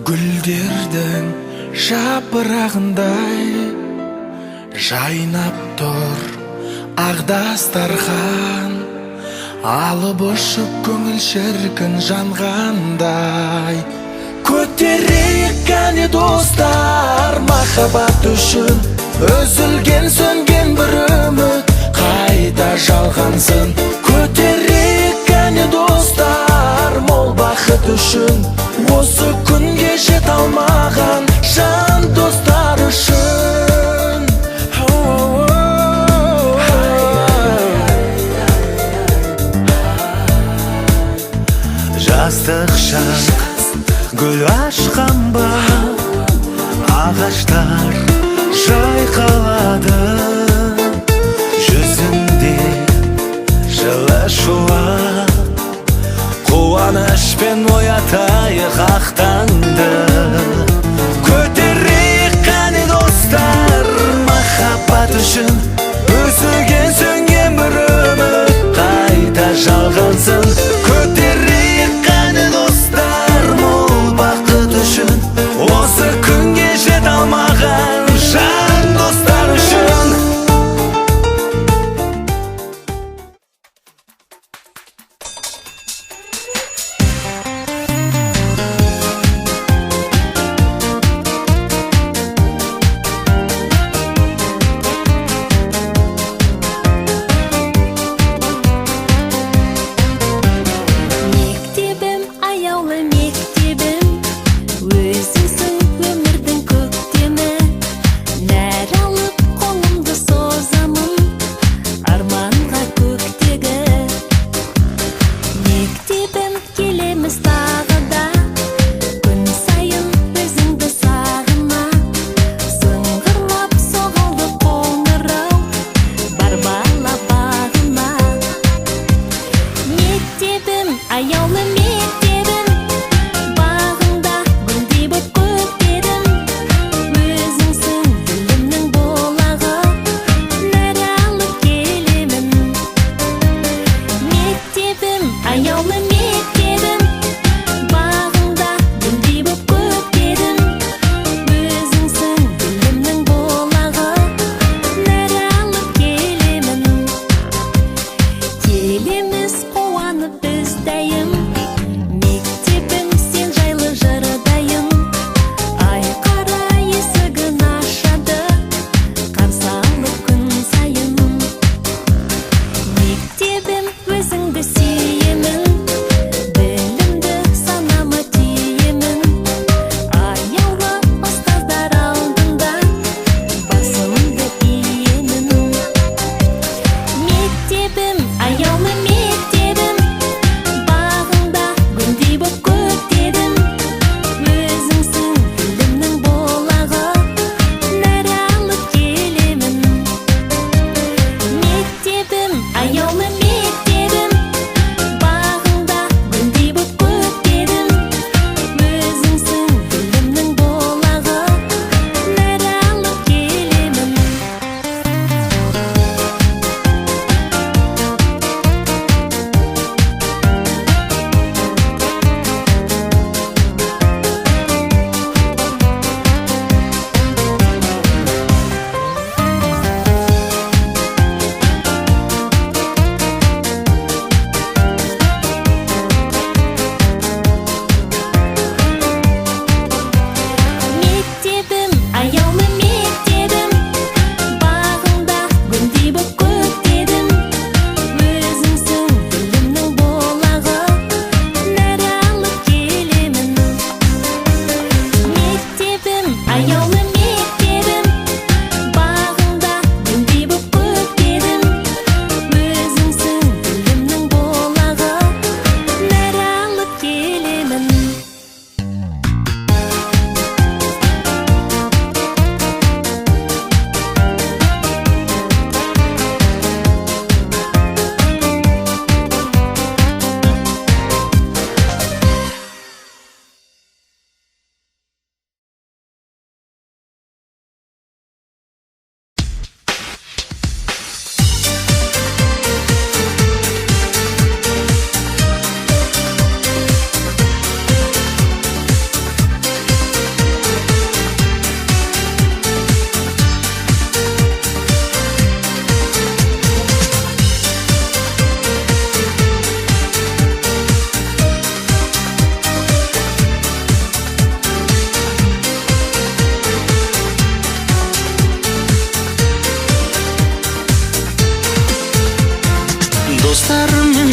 Гүлдердің жапырағындай жайнап тұр ақ дастархан, алып ұшып көңіл шіркін жанғандай. Көтерейік кәне достар, махаббат үшін үзілген сөнген бір үміт қайта жалғансын. Көтерейік кәне достар, мол бақыт үшін осы күнге жете алмаған жан достар үшін. Жастық шақ гүл ашқан ба, ағаштар жайқалады, жүзінде жылы шуақ, қуанышпен оятайық ақ таңды. Көтерейік қане достар, махаббат үшін үзілген сөнген бір үміт қайта жалғансын. Көтерейік қане достар, мол бақыт үшін осы күнге жете алмаған жан достар үшін.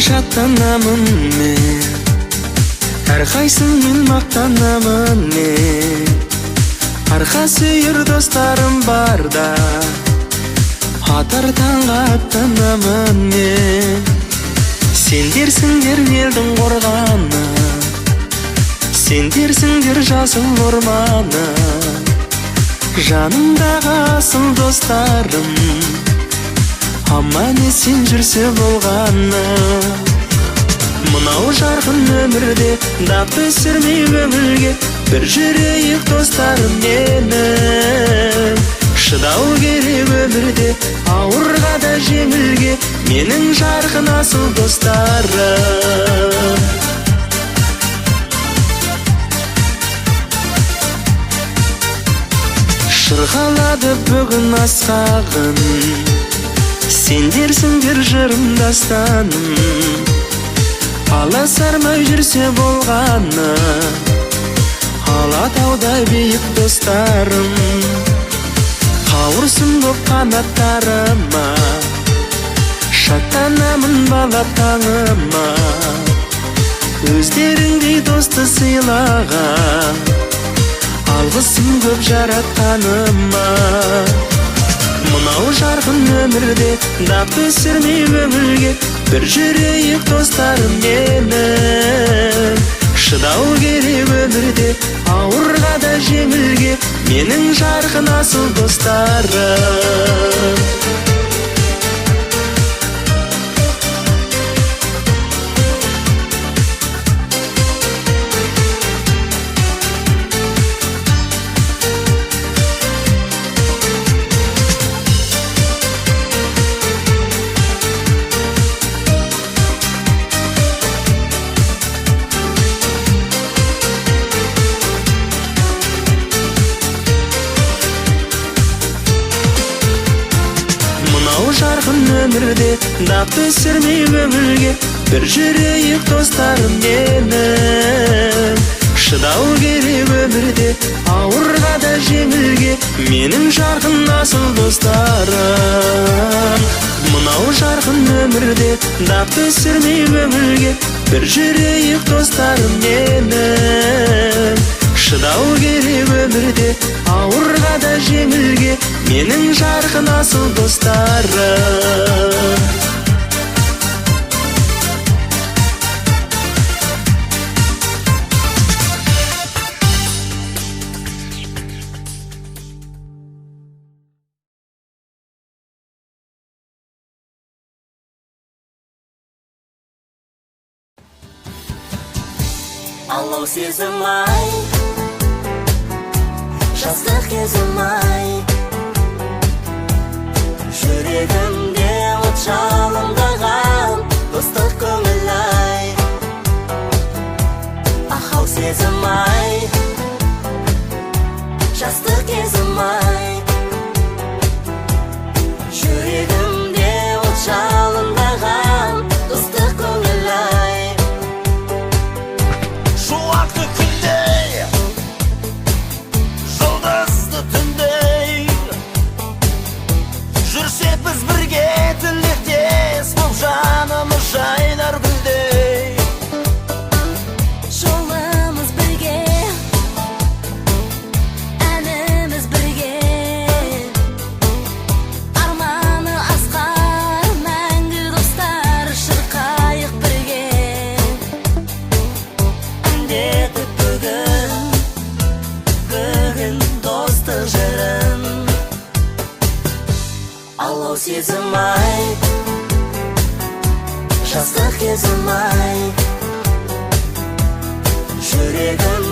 шаттанамын мен, әрқайсыңмен мақтанамын мен. Арқа сүйер достарым барда, атар таңға аттанамын мен. Сендерсіңдер елдің қорғаны, сендерсіңдер жасыл орманы, жанымдағы асыл достарым, аман есен жүрсе болғаны. Мынау жарқын өмірде дақ түсірмей көңілге, бір жүрейік достарым менің. Шыдау керек өмірде, ауырға да жеңілге, менің жарқын асыл достарым. Шырғалады бүгін асқағын, сендерсіңдер жырым дастаным. Аласармай жүрсе болғаны, алатаудай биік достарым. Қауырсын көп қанаттарыма, шаттанамын бала таңыма. Өздеріңдей досты сыйлаған, алғысым көп жаратқаныма. Мынау жарқын өмірде дақ түсірмей көңілге, бір жүрейік достарым менің. Шыдау керек өмірде, ауырға да жеңілге, менің жарқын асыл достарым. Жарқын өмірде дақ түсірмей көңілге, бір жүрейік достарым менің. Шыдау керек өмірде, ауырға да жеңілге, менің жарқын асыл достарым. Мынау жарқын өмірде дақ түсірмей көңілге, бір жүрейік достарым менің. Шыдау керек өмірде, ауырға да жеңілге, менің жарқын асыл достарым. Алау сезім ай, жастық кезім ай, жүрегімде от жалындаған достық көңіл ай. Ахау сезім ай, жастық кезім ай, жүрегімде от жалындаған достық көңіл ай. Шуақты күндей, жұлдызды түндей, жүрсек біз бірге тілектес, бұл жанымыз жайнар гүлдей. Жолымыз бірге, әніміз бірге, арманы асқар мәңгі достар, шырқайық бірге. Әндетіп бүгін достық жырын. Алау сезім ай, жастық кезім ай, жүрегім